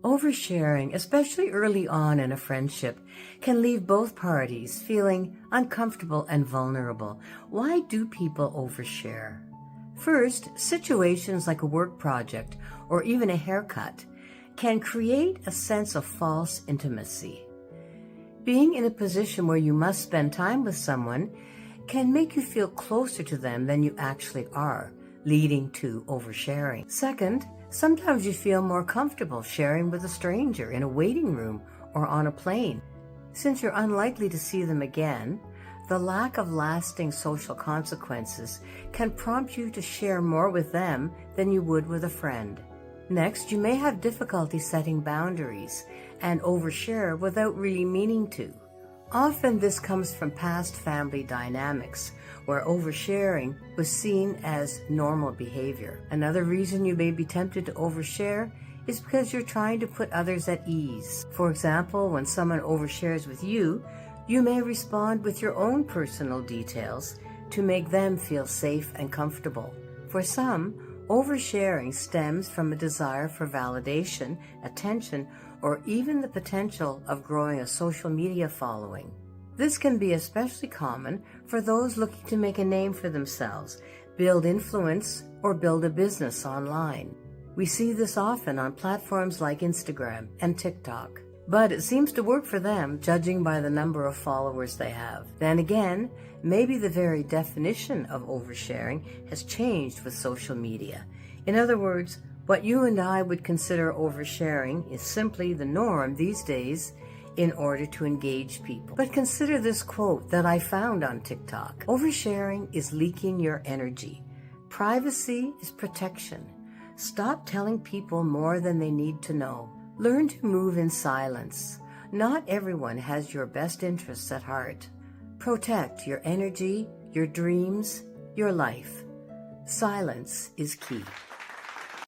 Oversharing, especially early on in a friendship, can leave both parties feeling uncomfortable and vulnerable. Why do people overshare? First, situations like a work project or even a haircut can create a sense of false intimacy. Being in a position where you must spend time with someone can make you feel closer to them than you actually are, leading to oversharing. Second, sometimes you feel more comfortable sharing with a stranger in a waiting room or on a plane. Since you're unlikely to see them again, the lack of lasting social consequences can prompt you to share more with them than you would with a friend. Next, you may have difficulty setting boundaries and overshare without really meaning to. Often this comes from past family dynamics, where oversharing was seen as normal behavior. Another reason you may be tempted to overshare is because you're trying to put others at ease. For example, when someone overshares with you, you may respond with your own personal details to make them feel safe and comfortable. For some, oversharing stems from a desire for validation, attention, or even the potential of growing a social media following. This can be especially common for those looking to make a name for themselves, build influence, or build a business online. We see this often on platforms like Instagram and TikTok. But it seems to work for them, judging by the number of followers they have. Then again, maybe the very definition of oversharing has changed with social media. In other words, what you and I would consider oversharing is simply the norm these days in order to engage people. But consider this quote that I found on TikTok. Oversharing is leaking your energy. Privacy is protection. Stop telling people more than they need to know. Learn to move in silence. Not everyone has your best interests at heart. Protect your energy, your dreams, your life. Silence is key.